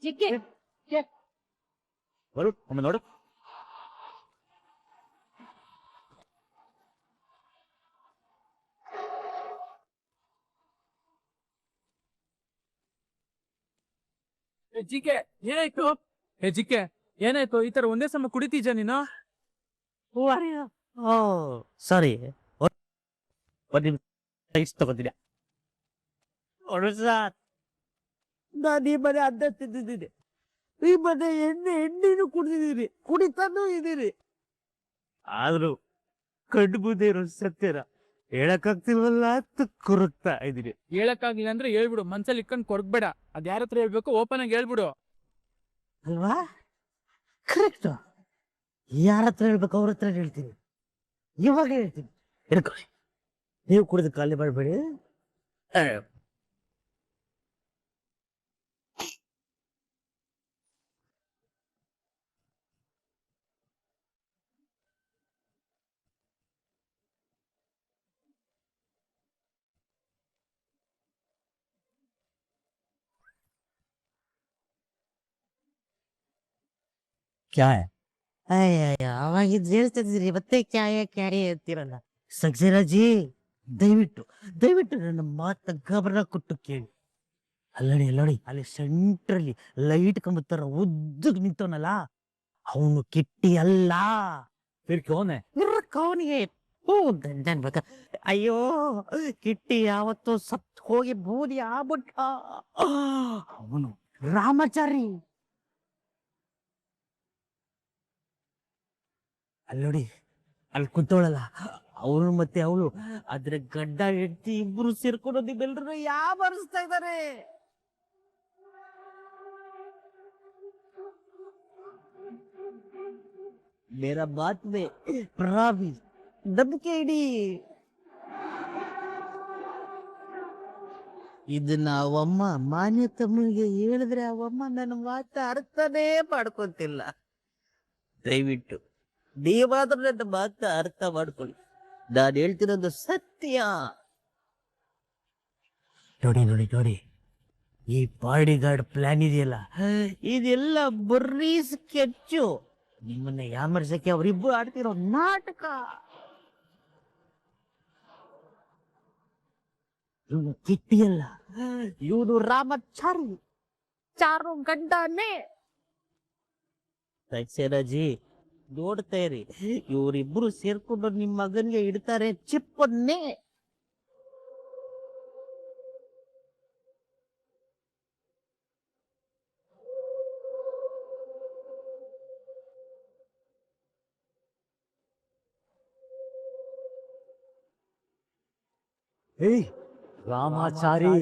ಜಿಕ್ಕೆ ಬರು ಒಮ್ಮೆ ನೋಡು. ಜಿಕೆ ಏನಾಯ್ತು? ಜಿಕೆ ಏನಾಯ್ತು? ಈ ತರ ಒಂದೇ ಸಮ ಕುಡಿತೀಜ ನೀನು? ಓ ಸಾರಿ, ಇಷ್ಟ ತಗೋತೀನಿ. ನಾನು ಈ ಮನೆ ಅನ್ನ ತಿಂದಿದ್ದೀನಿ, ಈ ಮನೆ ಎಣ್ಣೆನೂ ಕುಡಿದಿದ್ದೀರಿ, ಕುಡಿತಾನೂ ಇದ್ದೀರಿ. ಆದ್ರೂ ಕಣ್ಣು ಮುಂದೆ ಇರೋ ಸತ್ಯನ ಹೇಳಕ್ಕಾಗ್ತಿಲ್ವಲ್ಲ ಅಂತ ಕೊರಗ್ತಾ ಇದ್ದೀನಿ. ಹೇಳಕ್ಕಾಗ್ಲಿಲ್ಲ ಅಂದ್ರೆ ಹೇಳ್ಬಿಡು, ಮನ್ಸಲ್ಲಿ ಇಟ್ಕೊಂಡ್ ಕೊರಗ್ಬೇಡ. ಅದ್ ಯಾರ ಹತ್ರ ಹೇಳ್ಬೇಕು ಓಪನ್ ಆಗಿ ಹೇಳ್ಬಿಡು. ಅಲ್ವಾ? ಕರೆಕ್ಟ್. ಯಾರ ಹತ್ರ ಹೇಳ್ಬೇಕು ಅವ್ರ ಹತ್ರ ಹೇಳ್ತೀನಿ, ಇವಾಗ ಹೇಳ್ತೀನಿ. ಹೇಳ್ಕೊಳ್ಳಿ, ನೀವು ಕುಡಿದು ಖಾಲಿ ಮಾಡಬೇಡಿ. ಕ್ಯಾಯ ಅವಾಗಿದ್ದು ಹೇಳ್ತಿದ್ದೀರಿ, ಮತ್ತೆ ಕ್ಯಾಯ ಅಂತೀರಲ್ಲ. ಸಕ್ಸೇರಾಜಿ, ದಯವಿಟ್ಟು ನನ್ನ ಮಾತ ಗಮನ ಕೊಟ್ಟು ಕೇಳಿ. ಅಲ್ಲಡಿ ಅಲ್ಲಿ ಸೆಂಟ್ರಲ್ಲಿ ಲೈಟ್ ಕಂಬ ತರ ಉದ್ದಗ್ ನಿಂತವನಲ್ಲ, ಅವನು ಕಿಟ್ಟಿ ಅಲ್ಲ. ಅವನಿಗೆ ಅಯ್ಯೋ, ಕಿಟ್ಟಿ ಯಾವತ್ತೋ ಸತ್ ಹೋಗಿ ಬೂದಿ ಆಗ್ಬಿಟ್ಟ. ಅವನು ರಾಮಾಚಾರಿ. ಅಲ್ಲೋಡಿ, ಅಲ್ಲಿ ಕುಂತವಳಲ್ಲ, ಅವನು ಮತ್ತೆ ಅವಳು, ಅದ್ರ ಗಡ್ಡ ಹೆಂಡತಿ ಇಬ್ರು ಸೇರ್ಕೊಂಡು ನಿಮ್ಮೆಲ್ಲರೂ ಯಾವ ಬರೆಸ್ತಾ ಇದ್ದಾರೆ. ಮೇರಾ ಬಾತ್ ಮೇ ಪ್ರಾಮಿಸ್, ನಂಬಿಕೆ ಇಡಿ. ಇದನ್ನ ಅವಮ್ಮ ಮಾನ್ಯ ತಮ್ಮನಿಗೆ ಹೇಳಿದ್ರೆ ಅವಮ್ಮ ನನ್ನ ಮಾತ ಅರ್ಥನೇ ಮಾಡ್ಕೊಂತಿಲ್ಲ. ದಯವಿಟ್ಟು ನೀವಾದ್ರೂ ನನ್ನ ಮಾತ ಅರ್ಥ ಮಾಡ್ಕೊಳ್ಳಿ, ನಾನು ಹೇಳ್ತಿರೋದು ಸತ್ಯ. ನೋಡಿ, ಈ ಬಾಡಿ ಗಾರ್ಡ್ ಪ್ಲಾನ್ ಇದೆಯಲ್ಲ, ಇದೆಲ್ಲ ಬರೀ ಸ್ಕೆಚ್ಚು. ನಿಮ್ಮನ್ನ ಯಾಮರ್ಸಕ್ಕೆ ಅವರಿಬ್ಬರು ಆಡ್ತಿರೋ ನಾಟಕ. ಇವನು ಕಿಟ್ಟಿಯಲ್ಲ, ಇವನು ರಾಮಚಾರಿ, ಚಾರು ಗಡ್ಡನೇ. ಸಕ್ಸೇನಾಜಿ, ನೋಡ್ತಾ ಇರಿ, ಇವರಿಬ್ರು ಸೇರ್ಕೊಂಡು ನಿಮ್ಮ ಮಗನ್ಗೆ ಇಡ್ತಾರೆ ಚಿಪ್ಪನ್ನೇ. ಏಯ್ ರಾಮಾಚಾರಿ,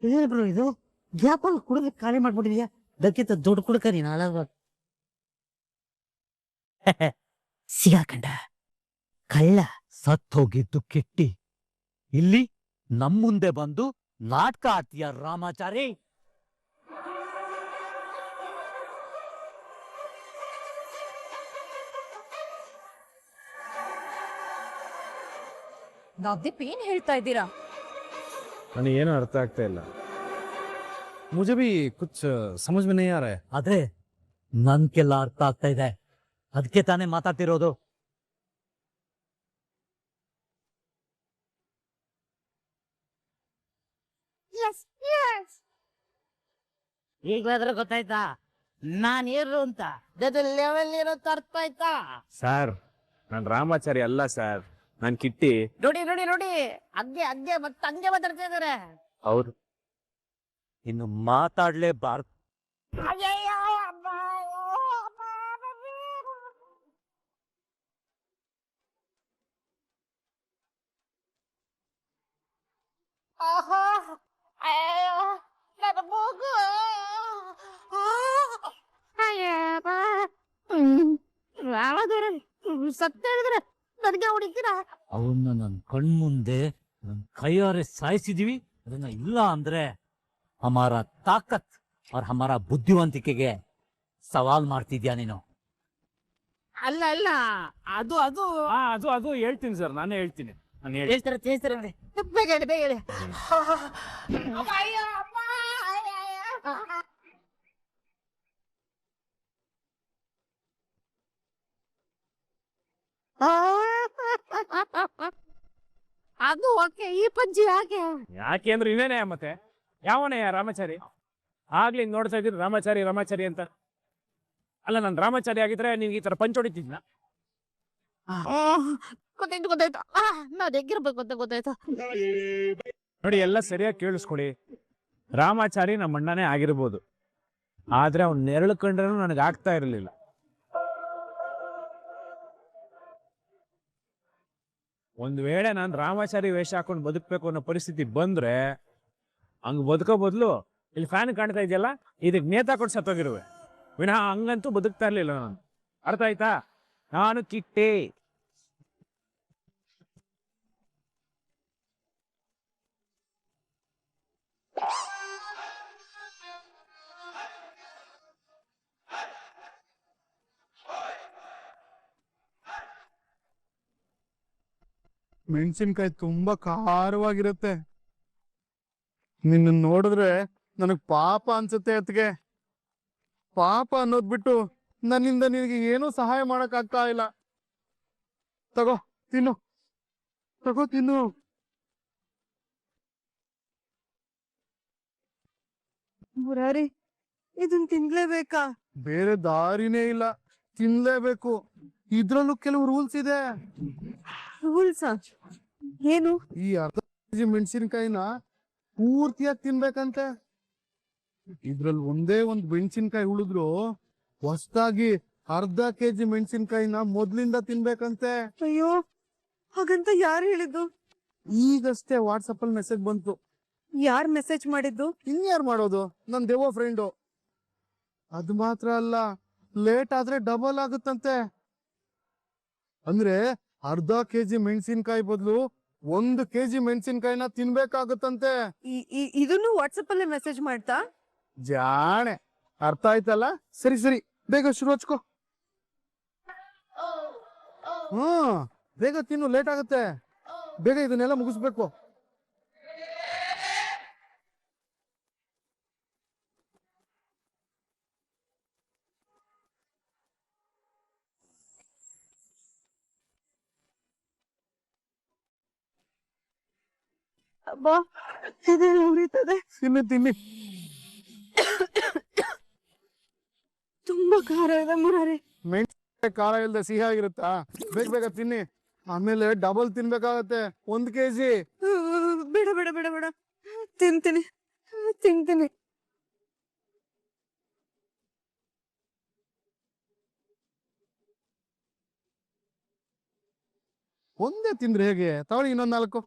ಏನ್ ಬ್ರೋ ಇದು? ಗ್ಯಾಪಲ್ಲಿ ಕುಡಿದು ಖಾಲಿ ಮಾಡ್ಬಿಟ್ಟಿದ್ಯಾ? ದಕ್ಕಿಂತ ದುಡ್ಡು ಕುಡ್ಕ ನೀನು ಅಳಗ. ಸಿಗಾಕಂಡ ಕಳ್ಳ. ಸತ್ ಹೋಗಿದ್ದು ಕಿಟ್ಟಿ, ಇಲ್ಲಿ ನಮ್ ಮುಂದೆ ಬಂದು ನಾಟಕ ಆಡ್ತೀಯ ರಾಮಾಚಾರಿ? ನವದೀಪ್ ಏನ್ ಹೇಳ್ತಾ ಇದ್ದೀರಾ? ನನಗೆ ಏನು ಅರ್ಥ ಆಗ್ತಾ ಇಲ್ಲ. ಮುझे भी कुछ समझ में नहीं आ रहा है. ಅದೇ ನನ್ಗೆಲ್ಲ ಅರ್ಥ ಆಗ್ತಾ ಇದೆ, ಅದಕ್ಕೆ ತಾನೇ ಮಾತಾಡ್ತಿರೋದು. ಈಗಲಾದ್ರೂ ಗೊತ್ತಾಯ್ತಾ ನಾನ್ ಏನು ಅಂತ? ಲೆವೆಲ್ ಇರೋದು ಅರ್ಥ ಆಯ್ತಾ? ಸರ್, ನಾನು ರಾಮಾಚಾರಿ ಅಲ್ಲ ಸರ್, ನಾನು ಕಿಟ್ಟಿ. ನೋಡಿ ಹಂಗೆ ಮಾತಾಡ್ತಾ ಇದಾರೆ. ಹೌದು, ಇನ್ನು ಮಾತಾಡ್ಲೇಬಾರ್ದು. ಸತ್ಯ ಹೇಳಿದ್ರೆ ನನಗೆ ಹೊಡಿತೀರಾ? ಅವನ್ನ ನನ್ ಕಣ್ಮುಂದೆ ನನ್ ಕೈಯಾರೆ ಸಾಯಿಸಿದೀವಿ. ಅದನ್ನ ಇಲ್ಲ ಅಂದ್ರೆ ಹಮಾರ ತಾಕತ್ और हमारा बुद्धिವಂತಿಕೆಗೆ ಸವಾಲ್ ಮಾಡ್ತಿದ್ಯಾ ನೀನು? ಅಲ್ಲ ಅಲ್ಲ, ಅದು ಅದು ಅದು ಅದು ಹೇಳ್ತೀನಿ ಸರ್, ನಾನೇ ಹೇಳ್ತೀನಿ. ನಾನು ಹೇಳ್ತೀನಿ. ಬೇಗ ಹೇಳಿ, ಬೇಗ ಹೇಳಿ. ಅದು ಓಕೆ, ಈ ಪಂಚಿ ಯಾಕೆ? ಯಾಕೆ ಅಂದ್ರೆ ಇನ್ನೇನೆ ಮತ್ತೆ ಯಾವನೇ ರಾಮಾಚಾರಿ? ಆಗ್ಲಿ ನೋಡ್ತಾ ಇದ್ದೀರಿ ರಾಮಾಚಾರಿ ರಾಮಾಚಾರಿ ಅಂತ. ಅಲ್ಲ, ನಾನು ರಾಮಾಚಾರಿ ಆಗಿದ್ರೆ ನಿನ್ಗೆ ಈ ತರ ಪಂಚ್ ಹೊಡಿತಿದ್ನ? ಗೊತ್ತಾಯ್ತು ಗೊತ್ತಾಯ್ತು. ನಾವ್ ಹೆಂಗಿರ್ಬೇಕು ಅಂತ ಗೊತ್ತಾಯ್ತು. ನೋಡಿ, ಎಲ್ಲ ಸರಿಯಾಗಿ ಕೇಳಿಸ್ಕೊಳ್ಳಿ. ರಾಮಾಚಾರಿ ನಮ್ಮ ಅಣ್ಣನೇ ಆಗಿರ್ಬೋದು, ಆದ್ರೆ ಅವ್ನ ನೆರಳು ಕಂಡ್ರೂ ನನಗೆ ಆಗ್ತಾ ಇರಲಿಲ್ಲ. ಒಂದ್ ವೇಳೆ ನಾನು ರಾಮಾಚಾರಿ ವೇಷ ಹಾಕೊಂಡು ಬದುಕ್ಬೇಕು ಅನ್ನೋ ಪರಿಸ್ಥಿತಿ ಬಂದ್ರೆ ಹಂಗ್ ಬದುಕೋ ಬದಲು ಇಲ್ಲಿ ಫ್ಯಾನ್ ಕಾಣ್ತಾ ಇದೆಯಲ್ಲ, ಇದಕ್ಕೆ ನೇತಾಕೊಂಡು ಸತ್ತೋಗಿರುವೆ ವಿನಃ ಹಂಗಂತೂ ಬದುಕ್ತಾ ಇರ್ಲಿಲ್ಲ ನಾನು. ಅರ್ಥ ಆಯ್ತಾ? ನಾನು ಕಿಟ್ಟೆ. ಮೆಣಸಿನ್ಕಾಯಿ ತುಂಬಾ ಖಾರವಾಗಿರುತ್ತೆ. ನಿನ್ನ ನೋಡಿದ್ರೆ ನನಗ್ ಪಾಪ ಅನ್ಸುತ್ತೆ. ಅತ್ಗೆ ಪಾಪ ಅನ್ನೋದ್ ಬಿಟ್ಟು ನನ್ನಿಂದ ನಿನಗೆ ಏನೂ ಸಹಾಯ ಮಾಡಕ್ ಆಗ್ತಾ ಇಲ್ಲ. ತಗೋ ತಿನ್ನು, ತಗೋ ತಿನ್ನು. ಮುರಾರಿ, ಇದನ್ ತಿನ್ಲೇಬೇಕಾ? ಬೇರೆ ದಾರಿನೇ ಇಲ್ಲ, ತಿನ್ಲೇಬೇಕು. ಇದ್ರಲ್ಲೂ ಕೆಲವು ರೂಲ್ಸ್ ಇದೆ. ರೂಲ್ಸಾ? ಏನು? ಈ ಅರ್ಧ ಕೆಜಿ ಮೆಣಸಿನ್ಕಾಯಿನ ಪೂರ್ತಿಯಾಗಿ ತಿನ್ಬೇಕಂತೆ. ಇದ್ರಲ್ಲಿ ಒಂದೇ ಒಂದ್ ಮೆಣಸಿನ್ಕಾಯಿ ಉಳಿದ್ರು ಹೊಸದಾಗಿ ಅರ್ಧ ಕೆಜಿ ಮೆಣಸಿನ್ಕಾಯಿನ ಮೊದ್ಲಿಂದ ತಿನ್ಬೇಕಂತೆ. ಅಯ್ಯೋ, ಹಾಗಂತ ಯಾರು ಹೇಳಿದ್ದು? ಈಗಷ್ಟೇ ವಾಟ್ಸಪ್ ಅಲ್ಲಿ ಮೆಸೇಜ್ ಬಂತು. ಯಾರ್ ಮೆಸೇಜ್ ಮಾಡಿದ್ದು? ಇನ್ಯಾರು ಮಾಡೋದು? ನನ್ ದೇವೋ ಫ್ರೆಂಡು. ಅದು ಮಾತ್ರ ಅಲ್ಲ, ಲೇಟ್ ಆದ್ರೆ ಡಬಲ್ ಆಗುತ್ತಂತೆ. ಅಂದ್ರೆ ಅರ್ಧ ಕೆಜಿ ಮೆಣಸಿನ್ಕಾಯಿ ಬದಲು 1 ಕೆಜಿ ಮೆಣಸಿನ್ಕಾಯಿನ ತಿನ್ಬೇಕಾಗುತ್ತಂತೆ. ಇದನ್ನು ವಾಟ್ಸಪ್ ಅಲ್ಲೇ ಮೆಸೇಜ್ ಮಾಡ್ತಾ? ಜಾಣೆ, ಅರ್ಥ ಆಯ್ತಲ್ಲ? ಸರಿ ಸರಿ, ಬೇಗ ಶುರು ಹಚ್ಕೋ. ಬೇಗ ತಿನ್ನು, ಲೇಟ್ ಆಗುತ್ತೆ. ಬೇಗ ಇದನ್ನೆಲ್ಲ ಮುಗಿಸ್ಬೇಕು. ಅಬ್ಬಾ, ಇದೆಲ್ಲ ಉರಿತದೆ. ತಿನ್ನಿ ತಿನ್ನಿ. ತುಂಬಾ ಖಾರ ಇದೆ ಮುರಾರಿ. ಮೆಣಸಿನಕಾಯಿ ಖಾರ ಇಲ್ಲದೆ ಸಿಹಿ ಆಗಿರುತ್ತಾ? ಬೇಗ ಬೇಗ ತಿನ್ನಿ, ಆಮೇಲೆ ಡಬಲ್ ತಿನ್ಬೇಕಾಗತ್ತೆ. 1 ಕೆಜಿ. ಬೇಡ ಬೇಡ ಬೇಡ ಬೇಡ, ತಿಂತೀನಿ ತಿಂತೀನಿ. ಒಂದೇ ತಿಂದ್ರೆ ಹೇಗೆ? ತಗೊಳ್ಳಿ ಇನ್ನೊಂದ್ 4.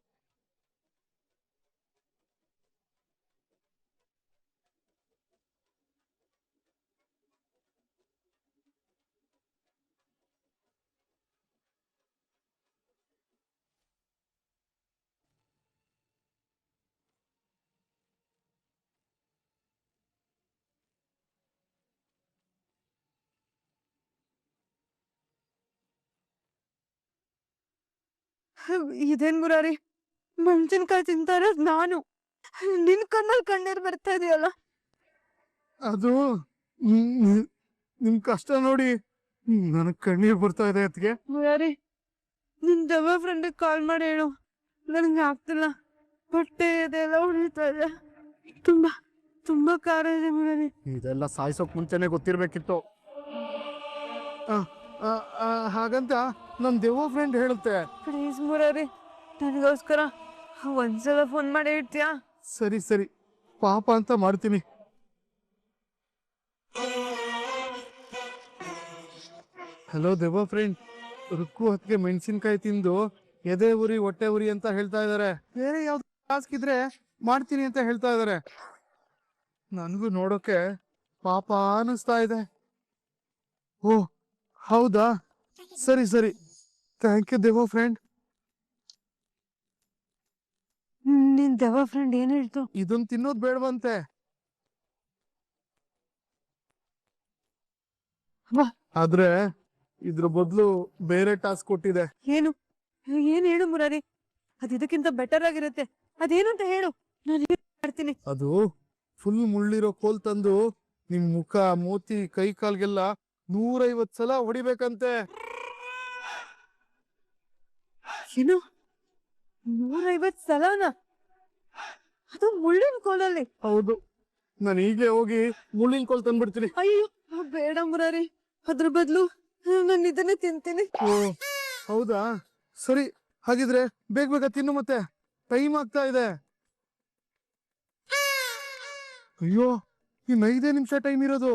ಇದೇನ್ ಮುರಾರಿ, ಮೆಣಸಿನ್ಕಾಯಿ ತಿಂತಾ ಇರೋದ್ ನಾನು, ನಿನ್ ಕಣ್ಣಲ್ಲಿ ಕಣ್ಣೀರ್ ಬರ್ತಾ ಇದೆಯಲ್ಲ. ಅದು ನಿಮ್ ಕಷ್ಟ ನೋಡಿ ನನಗ್ ಕಣ್ಣೀರ್ ಬರ್ತಾ ಇದೆ. ಅತ್ಗೆ ಮುರಾರಿ, ನಿನ್ ದವ ಫ್ರೆಂಡ್ ಕಾಲ್ ಮಾಡಿ ಹೇಳು, ನನ್ಗೆ ಆಗ್ತಿಲ್ಲ, ಹೊಟ್ಟೆ ಇದೆಲ್ಲ ಉಳಿತಾ ಇದೆ, ತುಂಬಾ ತುಂಬಾ ಖಾರ ಇದೆ ಮುರಾರಿ. ಇದೆಲ್ಲ ಸಾಯ್ಸೋಕ್ ಮುಂಚೆನೆ ಗೊತ್ತಿರ್ಬೇಕಿತ್ತು. ಹಾಗಂತ ನಮ್ ದೇವೋ ಫ್ರೆಂಡ್ ಹೇಳುತ್ತೆ. ಪ್ಲೀಸ್ ಮುರಾರಿ, ನನಗೋಸ್ಕರ ಒಂದ್ಸಲ ಫೋನ್ ಮಾಡಿ ಇಡ್ತೀಯಾ? ಸರಿ ಸರಿ, ಪಾಪ ಅಂತ ಮಾಡ್ತೀನಿ. ಹಲೋ ದೇವೋ ಫ್ರೆಂಡ್, ರುಕ್ಕು ಹೊತ್ತಿಗೆ ಮೆಣಸಿನ್ಕಾಯಿ ತಿಂದು ಎದೆ ಉರಿ ಹೊಟ್ಟೆ ಉರಿ ಅಂತ ಹೇಳ್ತಾ ಇದಾರೆ. ಬೇರೆ ಯಾವ್ದು ಟಾಸ್ಕ್ ಇದ್ರೆ ಮಾಡ್ತೀನಿ ಅಂತ ಹೇಳ್ತಾ ಇದಾರೆ. ನನಗೂ ನೋಡೋಕೆ ಪಾಪ ಅನಿಸ್ತಾ ಇದೆ. ಓ ಹೌದಾ, ಸರಿ ಸರಿ, ಥ್ಯಾಂಕ್ ಯು ದೇವೋ ಫ್ರೆಂಡ್. ನಿನ್ ದವ ಫ್ರೆಂಡ್ ಏನ್ ಹೇಳ್ತು? ಇದನ್ ತಿನ್ನೋದ್ ಬೇಡವಂತೆ. ಆದ್ರೆ ಇದ್ರ ಬದಲು ಬೇರೆ ಟಾಸ್ಕ್ ಕೊಟ್ಟಿದೆ. ಏನು ಏನ್ ಹೇಳು ಮುರಾರಿ, ಅದ್ ಇದಕ್ಕಿಂತ ಬೆಟರ್ ಆಗಿರುತ್ತೆ. ಅದೇನು ಅಂತ ಹೇಳು, ನಾನು ಮಾಡ್ತೀನಿ. ಅದು ಫುಲ್ ಮುಳ್ಳಿರೋ ಕೋಲ್ ತಂದು ನಿಮ್ ಮುಖ, ಮೂತಿ, ಕೈ ಕಾಲ್ಗೆಲ್ಲ 150 ಸಲ ಹೊಡಿಬೇಕಂತೆ. ಏನು 150 ಸಲನ? ಅದು ಮುಳ್ಳಿನ ಕೋಲಲ್ಲಿ? ಹೌದು, ನಾನು ಹೀಗೆ ಹೋಗಿ ಮುಳ್ಳಿನ ಕೋಲ್ ತಂದ್ಬಿಡ್ತೀನಿ. ಅಯ್ಯೋ ಬೇಡ ಮುರಾರಿ, ಅದ್ರ ಬದಲು ನಾನು ಇದನ್ನೇ ತಿಂತೀನಿ. ಓ ಹೌದಾ, ಸರಿ ಹಾಗಿದ್ರೆ ಬೇಗ ಬೇಗ ತಿನ್ನು, ಮತ್ತೆ ಟೈಮ್ ಆಗ್ತಾ ಇದೆ. ಅಯ್ಯೋ, ಇನ್ನು 5 ನಿಮಿಷ ಟೈಮ್ ಇರೋದು.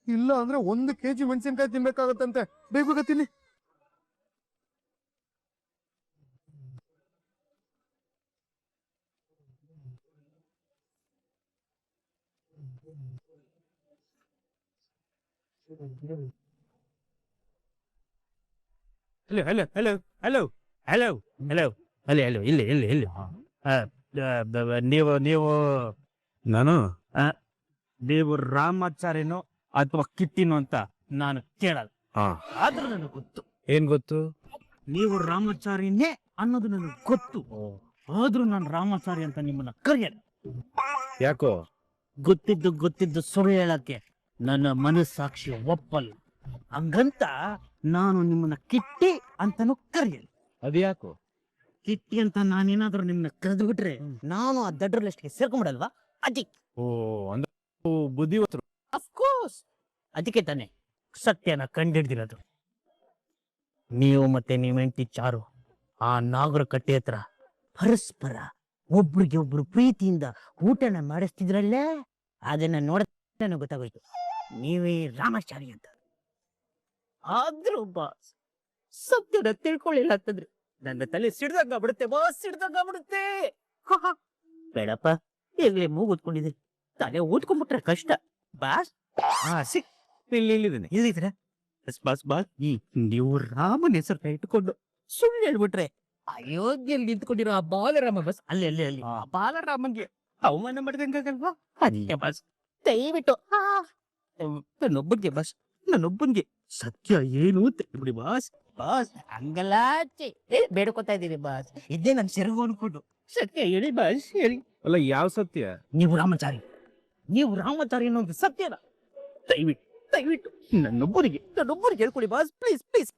ಇಲ್ಲ ಅಂದ್ರೆ 1 kg ಮೆಣಸಿನ್ಕಾಯಿ ತಿನ್ಬೇಕಾಗತ್ತಂತೆ. ಬೇಗ ಬೇಗ ತಿನ್ನಿ. Hello hello hello hello hello hello hello hello ಇಲ್ಲಿ ಇಲ್ಲಿ ಇಲ್ಲಿ ನೀವು ನೀವು ನಾನು ನೀವು ರಾಮಾಚಾರ್ಯನೋ ಅಥವಾ ಕಿಟ್ಟಿನೋ ಅಂತ ನಾನು ಕೇಳಲ್ಲ. ಆದ್ರೂ ನನಗೆ ಗೊತ್ತು. ಏನ್ ಗೊತ್ತು? ನೀವು ರಾಮಾಚಾರ್ಯನೇ ಅನ್ನೋದು ನನಗೆ ಗೊತ್ತು. ಆದ್ರೂ ನಾನು ರಾಮಾಚಾರ್ಯ ಅಂತ ನಿಮ್ಮನ್ನ ಕರೆಯಲ್ಲ. ಯಾಕೋ? ಗೊತ್ತಿದ್ದು ಸುಳ್ಳು ಹೇಳಕ್ಕೆ ನನ್ನ ಮನಸ್ಸಾಕ್ಷಿ ಒಪ್ಪಲ್ಲ. ಹಂಗಂತ ನಾನು ನಿಮ್ಮನ್ನ ಕಿಟ್ಟಿ ಅಂತಾನು ಕರೆಯಲ್ಲ. ಅದ್ಯಾಕೋ? ಕಿಟ್ಟಿ ಅಂತ ನಾನೇನಾದ್ರೂ ನಿಮ್ಮನ್ನ ಕರೆದು ಬಿಟ್ರೆ ನಾನು ಆ ದಡ್ರ ಲಿಸ್ಟ್ಗೆ ಸೇರ್ಕೊಂಡ್ಬಿಡಲ್ವಾ? ಅದಕ್ಕೆ. ಓ ಅಂದ್ರೆ ಬುದ್ಧಿವಂತರು. ಅಫ್ಕೋರ್ಸ್, ಅದಕ್ಕೆ ತಾನೆ ಸತ್ಯನ ಕಂಡಿಡ್ದಿರೋದು. ನೀವು ಮತ್ತೆ ನಿಮ್ಮ ಹೆಂಡತಿ ಚಾರು ಆ ನಾಗರ ಕಟ್ಟೆ ಹತ್ರ ಪರಸ್ಪರ ಒಬ್ರಿಗೆ ಒಬ್ರು ಪ್ರೀತಿಯಿಂದ ಊಟನ ಮಾಡಿಸ್ತಿದ್ರಲ್ಲೇ, ಅದನ್ನ ನೋಡ ನನಗೆ ಗೊತ್ತಾಗೋಯ್ತು ನೀವೇ ರಾಮಾಚಾರಿ ಅಂತ. ಆದ್ರೂ ಬಾಸ್ ಸತ್ಯನ ತಿಳ್ಕೊಳ್ಳಿಲ್ಲ ಅಂತಂದ್ರೆ ನನ್ನ ತಲೆ ಸಿಡ್ದಂಗಾಗ್ಬಿಡುತ್ತೆ ಬಾಸ್, ಸಿಡ್ದಂಗಾಗ್ಬಿಡುತ್ತೆ. ಬೇಡಪ್ಪ, ಈಗಲೇ ಮೂಗು ಊದ್ಕೊಂಡಿದೆ, ತಲೆ ಊದ್ಕೊಂಡ್ಬಿಟ್ರೆ ಕಷ್ಟ ಬಾಸ್. ಇಲ್ಲಿದ್ದೀರಾ ಬಾಸ್? ಬಾಸ್ ನೀವು ರಾಮನ ಹೆಸರು ಇಟ್ಕೊಂಡು ಸುಳ್ಳು ಹೇಳ್ಬಿಟ್ರೆ ಅಯೋಧ್ಯೆಯಲ್ಲಿ ನಿಂತ್ಕೊಂಡಿರೋ ಆ ಬಾಲರಾಮ ಬಸ್ ಅಲ್ಲಿ ಅಲ್ಲಿ ಅಲ್ಲಿ ಆ ಬಾಲರಾಮನ್ಗೆ ಅವಮಾನ ಮಾಡಿದಂಗಾಗಲ್ವಾ? ಅದಕ್ಕೆ ಬಸ್ ದಯವಿಟ್ಟು ನನ್ನೊಬ್ಬನ್ಗೆ ಸತ್ಯ ಏನು ತಿಳಿಬಿಡಿ ಬಾಸ್. ಬಾಸ್ ಹಂಗಲ್ಲ ಬೇಡ್ಕೊತಾ ಇದೀವಿ ಬಾಸ್, ಇದೇ ನನ್ ಸೆರಗು ಅನ್ಕೊಂಡು ಸತ್ಯ ಹೇಳಿ ಬಾಸ್, ಹೇಳಿ. ಅಲ್ಲ ಯಾವ ಸತ್ಯ? ನೀವು ರಾಮಾಚಾರಿ ಅನ್ನೋದು ಸತ್ಯನ ದಯವಿಟ್ಟು ನನ್ನೊಬ್ಬರಿಗೆ ಹೇಳ್ಕೊಡಿ ಬಾಸ್, ಪ್ಲೀಸ್ ಪ್ಲೀಸ್.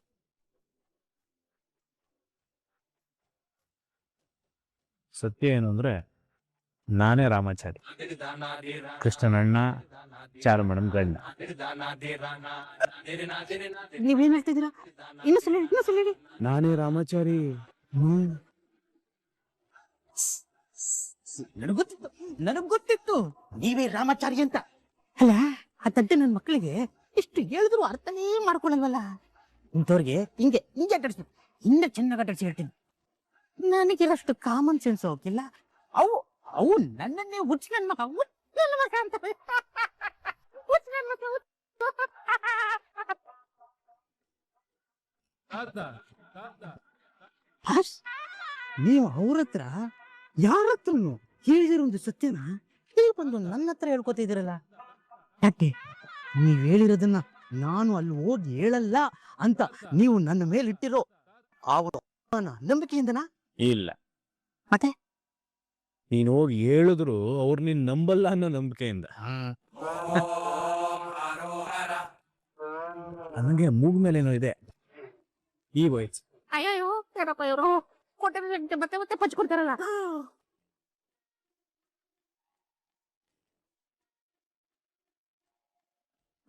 ಸತ್ಯ ಏನು ಅಂದ್ರೆ ನಾನೇ ರಾಮಾಚಾರಿ, ಕೃಷ್ಣನಣ್ಣ, ಚಾರು ಮೇಡಮ್ ಗಂಡ. ನೀವೇನ್ ಹೇಳ್ತಿದ್ದೀರಾ? ಇನ್ನೊಂದ್ಸಲ ಹೇಳಿ. ನಾನೇ ರಾಮಾಚಾರಿ. ನನಗ್ ಗೊತ್ತಿತ್ತು ನೀವೇ ರಾಮಾಚಾರಿ ಅಂತ. ಅಲ್ಲ, ಆ ತಡ್ಡೆ ನನ್ ಮಕ್ಕಳಿಗೆ ಇಷ್ಟು ಹೇಳಿದ್ರು ಅರ್ಥನೇ ಮಾಡ್ಕೊಳಲ್ವಲ್ಲ. ಇಂಥವ್ರಿಗೆ ಹಿಂಗೆ ಅಡ್ಡಾಡ್ಸಿ, ಹಿಂದೆ ಚೆನ್ನಾಗಿ ಅಡ್ಡಾಡ್ಸಿ ಹೇಳ್ತೀನಿ. ನನಗಿರಷ್ಟು ಕಾಮನ್ ಸೆನ್ಸ್ ಹೋಗಿಲ್ಲ. ಅವು ನನ್ನನ್ನೇ ಹುಚ್ಚ ನನ್ ಮಗ ಅಂತ ನೀವು ಅವ್ರ ಹತ್ರ ಯಾರ ಹತ್ರನು ಹೇಳಿದಿರೋ ಒಂದು ಸತ್ಯನ ಈಗ ಬಂದು ನನ್ನ ಹತ್ರ ಹೇಳ್ಕೊತಿದ್ದೀರಲ್ಲ, ಯಾಕೆ? ನೀವ್ ಹೇಳಿರೋದನ್ನ ನಾನು ಅಲ್ಲಿ ಹೋಗಿ ಹೇಳಲ್ಲ ಅಂತ ನೀವು ನನ್ನ ಮೇಲೆ ಇಟ್ಟಿರೋ ನಂಬಿಕೆಯಿಂದನಾ? ಇಲ್ಲ, ಮತ್ತೆ ನೀನು ಹೋಗಿ ಹೇಳಿದ್ರು ಅವ್ರು ನೀನ್ ನಂಬಲ್ಲ ಅನ್ನೋ ನಂಬಿಕೆಯಿಂದ. ನನಗೆ ಮೂಗ್ ಮೇಲೇನೋ ಇದೆ. ಈ ವಯಸ್ಸು ಅಯ್ಯೋ ಏನಪ್ಪ ಇವರು ಕೊಟ್ಟೆ ಮತ್ತೆ ಪಚ್ಕೊಡ್ತಾರಲ್ಲ.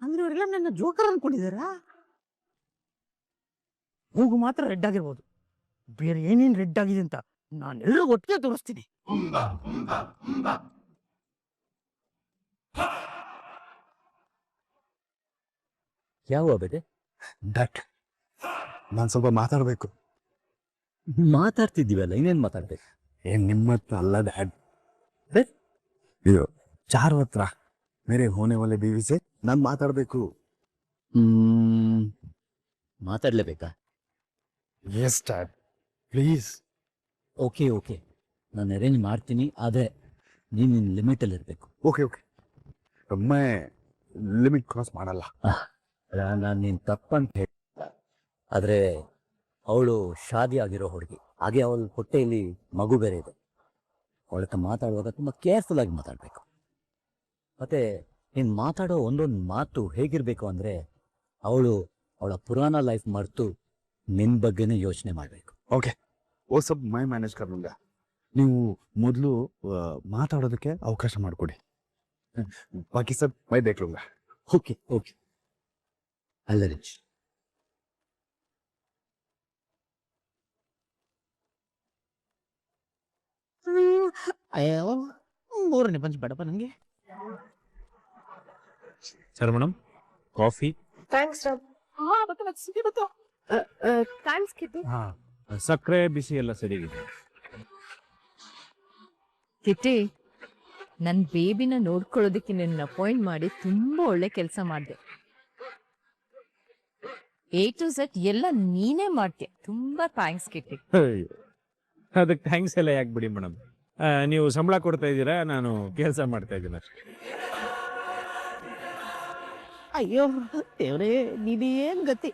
ಅಂದ್ರೆ ಅವರೆಲ್ಲ ನನ್ನ ಜೋಕರ್ ಅನ್ಕೊಂಡಿದಾರ. ಮೂಗು ಮಾತ್ರ ರೆಡ್ ಆಗಿರ್ಬೋದು, ಬೇರೆ ಏನೇನ್ ರೆಡ್ ಆಗಿದೆ ಅಂತ ನಾನೆಲ್ಲರೂ ಒಟ್ಟಿಗೆ ತೋರಿಸ್ತೀನಿ. ಯಾವ ಬೇರೆ ಡಾಟ್, ನಾನು ಸ್ವಲ್ಪ ಮಾತಾಡ್ಬೇಕು. ಮಾತಾಡ್ತಿದ್ದೀವಲ್ಲ, ಇನ್ನೇನ್ ಮಾತಾಡ್ಬೇಕು? ಏನ್ ನಿಮ್ಮ ಹತ್ರ ಅಲ್ಲ ಡ್ಯಾಡ್, ಇದು ಚಾರು ಹತ್ರ ಮೇರೆ ಹೋನೆ ವಾಲೆ ಬೀವಿ ಸೆ ನಾನು ಮಾತಾಡ್ಬೇಕು. ಮಾತಾಡ್ಲೇಬೇಕಾ? Yes dad, please. ಓಕೆ, ನಾನು ಅರೇಂಜ್ ಮಾಡ್ತೀನಿ, ಆದ್ರೆ ನೀನು ನಿನ್ನ ಲಿಮಿಟಲ್ಲಿ ಇರಬೇಕು. ಓಕೆ, ಒಮ್ಮೆ ಲಿಮಿಟ್ ಕ್ರಾಸ್ ಮಾಡಲ್ಲ. ನಾನು ನೀನು ತಪ್ಪಂತ ಹೇಳಿ, ಆದರೆ ಅವಳು ಶಾದಿ ಆಗಿರೋ ಹುಡುಗಿ, ಹಾಗೆ ಅವಳ ಹೊಟ್ಟೆಯಲ್ಲಿ ಮಗು ಬೇರೆ ಇದೆ. ಅವಳ ಹತ್ರ ಮಾತಾಡುವಾಗ ತುಂಬ ಕೇರ್ಫುಲ್ ಆಗಿ ಮಾತಾಡಬೇಕು. ಮತ್ತೆ ನೀನು ಮಾತಾಡೋ ಒಂದೊಂದು ಮಾತು ಹೇಗಿರಬೇಕು ಅಂದರೆ, ಅವಳ ಪುರಾಣ ಲೈಫ್ ಮರೆತು ನಿನ್ನ ಬಗ್ಗೆನೇ ಯೋಚನೆ ಮಾಡಬೇಕು. ಓಕೆ, ಓ ಸಬ್ ಮೈ ಮ್ಯಾನೇಜ್ ಕರ್ ಲೂಂಗಾ. ನೀವು ಮೊದಲು ಮಾತಾಡೋದಕ್ಕೆ ಅವಕಾಶ ಮಾಡಿಕೊಡಿ, ಬಾಕಿ ಸಬ್ ಮೈ ದೇಖ್ ಲೂಂಗಾ. ಓಕೆ ಓಕೆ, ಅಲ್ಲ ರಿಚ್. ಅಯ್ಯೋ, ಮೂರನೇ ಪಂಚ್ ಬೇಡಪ್ಪ ನನಗೆ. Sir madam, coffee. Thanks Ram. Thanks Kittu. ಹಾ, ಸಕ್ಕರೆ ಬಿಸಿ ಎಲ್ಲ ಸರಿಗಿದೆ. ಕಿಟ್ಟಿ, ನನ್ನ ಬೇಬಿನ ನೋಡ್ಕೊಳ್ಳೋದಕ್ಕೆ ನಿನ್ನ ಅಪಾಯಿಂಟ್ ಮಾಡಿ ತುಂಬಾ ಒಳ್ಳೆ ಕೆಲಸ ಮಾಡಿದೆ. A to Z ಎಲ್ಲ ನೀನೇ ಮಾಡ್ತೀಯ. ತುಂಬಾ ಥ್ಯಾಂಕ್ಸ್ ಕಿಟ್ಟಿ. ಅದಕ್ಕೆ ಥ್ಯಾಂಕ್ಸ್ ಎಲ್ಲ ಯಾಕೆ ಬಿಡಿ ಮೇಡಮ್, ನೀವು ಸಂಬಳ ಕೊಡ್ತಾ ಇದ್ದೀರಾ, ನಾನು ಕೆಲಸ ಮಾಡ್ತಾ ಇದ್ದೀನಿ ಅಷ್ಟೇ. ಅಯ್ಯೋ ದೇವ್ರೇ, ನೀನೇನ್ ಗತಿ.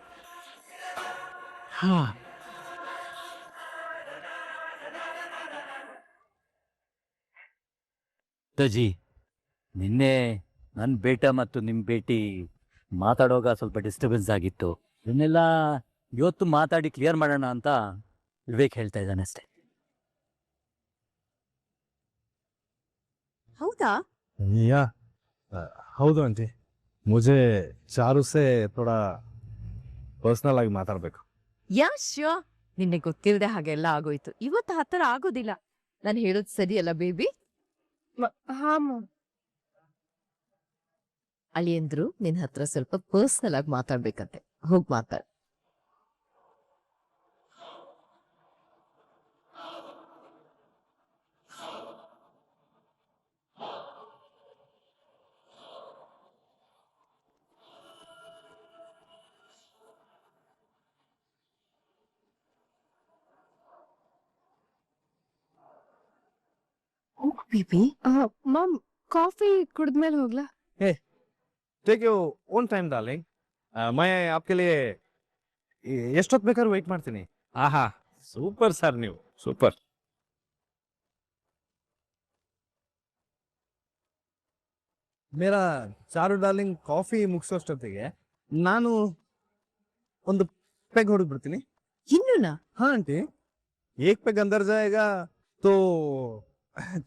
ದಜಿ, ನಿನ್ನೆ ನನ್ನ ಬೇಟ ಮತ್ತು ನಿಮ್ಮ ಭೇಟಿ ಮಾತಾಡುವಾಗ ಸ್ವಲ್ಪ ಡಿಸ್ಟರ್ಬೆನ್ಸ್ ಆಗಿತ್ತು. ಇದನ್ನೆಲ್ಲ ಇವತ್ತು ಮಾತಾಡಿ ಕ್ಲಿಯರ್ ಮಾಡೋಣ ಅಂತ ವಿವೇಕ್ ಹೇಳ್ತಾ ಇದ್ದಾನೆ ಅಷ್ಟೇ. ಹೌದಾ? ಯಾ, ಹೌದು ಆಂಟಿ. ಮುझे ಚಾರು ಸೆ ಥೋಡಾ ಪರ್ಸನಲ್ ಆಗಿ ಮಾತಾಡಬೇಕು. Yeah sure. ನಿನ್ನೆ ಗೊತ್ತಿಲ್ಲದೆ ಹಾಗೆಲ್ಲ ಆಗೋಯ್ತು. ಇವತ್ತು ಆ ಥರ ಆಗೋದಿಲ್ಲ. ನಾನು ಹೇಳೋದು ಸರಿಯಲ್ಲ ಬೇಬಿ? ಹಾ ಮಾ. ಅಳಿಯಂದ್ರು ನಿನ್ನ ಹತ್ರ ಸ್ವಲ್ಪ ಪರ್ಸನಲ್ ಆಗಿ ಮಾತಾಡ್ಬೇಕಂತೆ. ಹೋಗ್ ಮಾತಾಡ್. ಬೇಬಿ, ಮಾಮ್, ಕಾಫಿ ಕುಡಿದ್ಮೇಲೆ ಹೋಗ್ಲಾ? Take you own time darling. ಮೈ ಆಪ್ಕೆ ಲಿಯೆ ಎಷ್ಟೊತ್ತು ಬೇಕಾದ್ರೂ ವೆಯ್ಟ್ ಮಾಡ್ತೀನಿ. ಆಹಾ, ಸೂಪರ್ ಸರ್, ನೀವು ಸೂಪರ್. ಮೇರಾ ಚಾರು ಡಾರ್ಲಿಂಗ್ ಕಾಫಿ ಮುಗಿಸೋಷ್ಟೊತ್ತಿಗೆ ನಾನು ಒಂದು ಪೆಗ್ ಹೊಡೆದ್ಬಿಡ್ತೀನಿ. ಇನ್ನೂನಾ? ಹಾ ಆಂಟಿ, ಏಕ್ ಪೆಗ್ ಅಂದರ್ ಜಾಯೇಗಾ ತೋ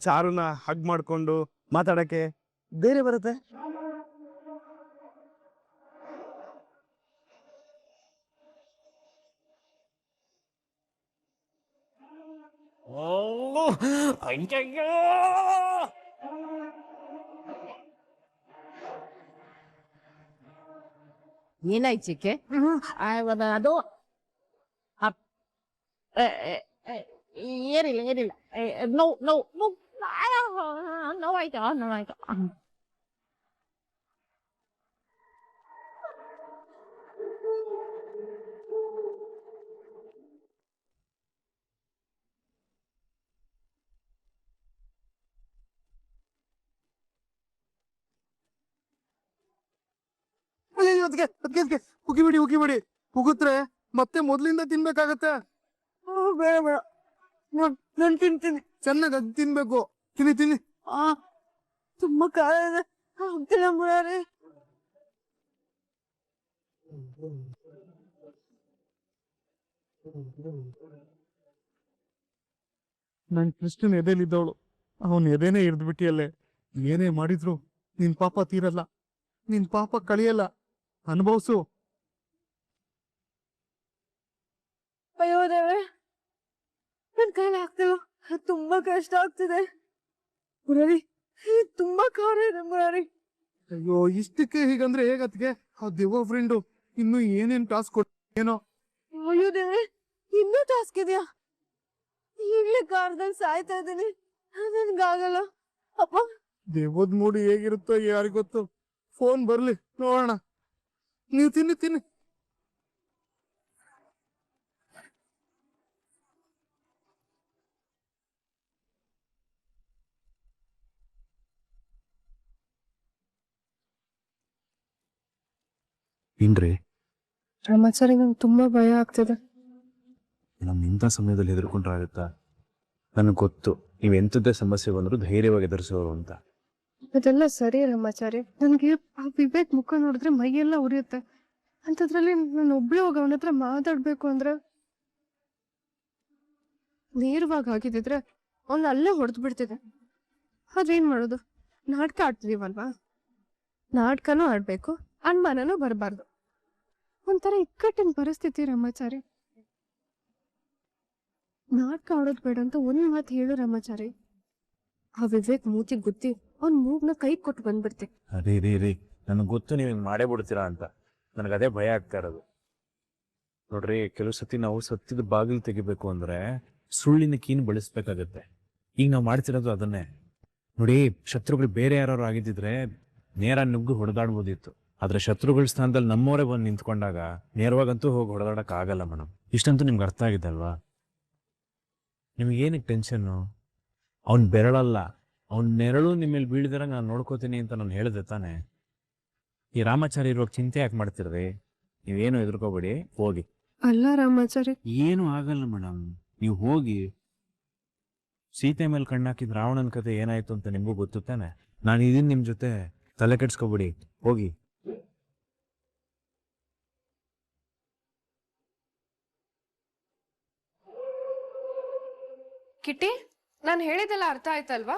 ಚಾರುನ ಹಗ್ ಮಾಡ್ಕೊಂಡು ಮಾತಾಡಕ್ಕೆ ಬೇರೆ ಬರುತ್ತೆ. ಏನಾಯ್ತು ಚಿಕ್ಕೆ? ಅದು ಏನಿಲ್ಲ ಏನಿಲ್ಲ, ನೋವಾಯ್ತು ನೋವಾಯ್ತು. ಉಗಿಬಿಡಿ ಉಗಿದ್ರೆ ಮತ್ತೆ ಮೊದ್ಲಿಂದ ತಿನ್ಬೇಕಾಗತ್ತೆ. ಬೇಡ ಬೇಡ, ನಾನು ತಿಂತೀನಿ. ಚೆನ್ನಾಗಿ ಅದ್ ತಿನ್ಬೇಕು. ತಿನ್ನಿ. ತುಂಬಾ ಖಾರ ಇದೆ, ಆಗ್ತಿಲ್ಲ ಮುರಾರಿ. ನನ್ ಕೃಷ್ಣನ್ ಎದೆಲಿದ್ದವಳು, ಅವನ್ ಎದೆನೇ ಹಿಡ್ದ್ಬಿಟ್ಟಿಯಲ್ಲೇ. ಏನೇ ಮಾಡಿದ್ರು ನಿನ್ ಪಾಪ ತೀರಲ್ಲ, ನಿನ್ ಪಾಪ ಕಳಿಯಲ್ಲ. ಅನುಭವ್ಸು. ಅಯ್ಯೋ ದೇವ್ರೆ, ನನ್ ಕೈಲಿ ಆಗ್ತಿಲ್ಲ, ತುಂಬಾ ಕಷ್ಟ ಆಗ್ತಿದೆ ಮುರಾರಿ. ತುಂಬಾ ಖಾರ ಇದೆ ಮುರಾರಿ. ಅಯ್ಯೋ, ಇಷ್ಟಕ್ಕೆ ಹೀಗಂದ್ರೆ ಹೇಗತ್ಗೆ? ಆ ದೆವ್ವ ಫ್ರೆಂಡು ಇನ್ನು ಏನೇನ್ ಟಾಸ್ಕ್ ಕೊಟ್ ಏನೋ. ಅಯ್ಯೋ ದೇವ್ರೆ, ಇನ್ನೂ ಟಾಸ್ಕ್ ಇದೆಯಾ? ಈಗ್ಲೇ ಖಾರದಲ್ಲಿ ಸಾಯ್ತಾ ಇದ್ದೀನಿ, ನನ್ಗಾಗಲ್ಲ ಅಪ್ಪ. ದೆವ್ವದ್ ಮೂಡಿ ಹೇಗಿರುತ್ತೋ ಯಾರಿಗೊತ್ತು. ಫೋನ್ ಬರ್ಲಿ ನೋಡೋಣ. ನೀವು ತಿನ್ನಿ. ಏನ್ರಿ ರಾಮಾಚಾರಿ ನಂಗೆ ತುಂಬಾ ಭಯ ಆಗ್ತಿದೆ. ನಮ್ ಇಂಥ ಸಮಯದಲ್ಲಿ ಹೆದರ್ಕೊಂಡ್ರೆ ಆಗುತ್ತಾ? ನನಗೆ ಗೊತ್ತು ನೀವು ಎಂಥದ್ದೇ ಸಮಸ್ಯೆ ಬಂದರೂ ಧೈರ್ಯವಾಗಿ ಎದುರಿಸೋರು ಅಂತ. ಅದೆಲ್ಲ ಸರಿ ರಾಮಾಚಾರಿ, ನನ್ಗೆ ಆ ವಿವೇಕ್ ಮುಖ ನೋಡಿದ್ರೆ ಮೈಯೆಲ್ಲ ಉರಿಯುತ್ತೆ. ಅಂಥದ್ರಲ್ಲಿ ನಾನು ಒಬ್ಳೆ ಹೋಗಿ ಅವನ ಹತ್ರ ಮಾತಾಡ್ಬೇಕು ಅಂದ್ರೆ ನೇರವಾಗಿ ಆಗಿದ್ದಿದ್ರೆ ಅವ್ನ ಅಲ್ಲೇ ಹೊಡೆದು ಬಿಡ್ತಿದೆ. ಅದೇನ್ ಮಾಡೋದು, ನಾಟಕ ಆಡ್ತಿದೀವಲ್ವಾ, ನಾಟಕನೂ ಆಡ್ಬೇಕು, ಅನುಮಾನನೂ ಬರಬಾರ್ದು. ಒಂಥರ ಇಕ್ಕಟ್ಟಿನ ಪರಿಸ್ಥಿತಿ ರಾಮಾಚಾರಿ. ನಾಟಕ ಆಡೋದು ಬೇಡ ಅಂತ ಒಂದ್ ಮಾತು ಹೇಳು ರಾಮಾಚಾರಿ. ಆ ವಿವೇಕ್ ಮೂತಿಗೆ ಗುದ್ದಿ ಅವ್ನ ಮೂಗ್ನ ಕೈ ಕೊಟ್ಟು ಬಂದ್ಬಿಡ್ತೆ. ರೀ ನನಗೆ ಗೊತ್ತು ನೀವು ಹಿಂಗೆ ಮಾಡೇ ಬಿಡ್ತೀರಾ ಅಂತ. ನನಗೆ ಅದೇ ಭಯ ಆಗ್ತಾ ಇರೋದು. ನೋಡ್ರಿ, ಕೆಲವು ಸತಿ ನಾವು ಸತ್ಯದ ಬಾಗಿಲು ತೆಗಿಬೇಕು ಅಂದ್ರೆ ಸುಳ್ಳಿನ ಕೀನ್ ಬಳಸ್ಬೇಕಾಗತ್ತೆ. ಈಗ ನಾವು ಮಾಡ್ತಿರೋದು ಅದನ್ನೇ. ನೋಡಿ, ಶತ್ರುಗಳು ಬೇರೆ ಯಾರು ಆಗಿದ್ದಿದ್ರೆ ನೇರ ನುಗ್ಗು ಹೊಡೆದಾಡ್ಬೋದಿತ್ತು. ಆದ್ರೆ ಶತ್ರುಗಳ ಸ್ಥಾನದಲ್ಲಿ ನಮ್ಮವರೇ ಬಂದು ನಿಂತ್ಕೊಂಡಾಗ ನೇರವಾಗಂತೂ ಹೋಗಿ ಹೊಡೆದಾಡಕ್ ಆಗಲ್ಲ ಮೇಡಮ್. ಇಷ್ಟಂತೂ ನಿಮ್ಗೆ ಅರ್ಥ ಆಗಿದೆ ಅಲ್ವಾ? ನಿಮ್ಗೇನಕ್ಕೆ ಟೆನ್ಷನ್ನು? ಅವ್ನ ಬೆರಳಲ್ಲ, ಅವ್ನ ನೆರಳು ನಿಮ್ಮ ಮೇಲೆ ಬೀಳಿದ್ರೆ ನಾನು ನೋಡ್ಕೋತೀನಿ ಅಂತ ನಾನು ಹೇಳಿದೆ ತಾನೆ. ಈ ರಾಮಾಚಾರಿ ಇರುವಾಗ ಚಿಂತೆ ಯಾಕೆ ಮಾಡ್ತಿರ್ರಿ? ನೀವೇನು ಹೆದರ್ಕೋಬೇಡಿ, ಹೋಗಿ. ಅಲ್ಲ ರಾಮಾಚಾರಿ, ಏನು ಆಗಲ್ಲ ಮೇಡಮ್, ನೀವು ಹೋಗಿ. ಸೀತೆ ಮೇಲೆ ಕಣ್ಣಾಕಿದ್ ರಾವಣನ ಕತೆ ಏನಾಯ್ತು ಅಂತ ನಿಮಗೂ ಗೊತ್ತು ತಾನೆ. ನಾನು ಇದೀನಿ ನಿಮ್ ಜೊತೆ, ತಲೆ ಕೆಡ್ಸ್ಕೊಬಿಡಿ, ಹೋಗಿ. ಕಿಟ್ಟಿ, ನಾನು ಹೇಳಿದೆಲ್ಲ ಅರ್ಥ ಆಯ್ತಲ್ವಾ?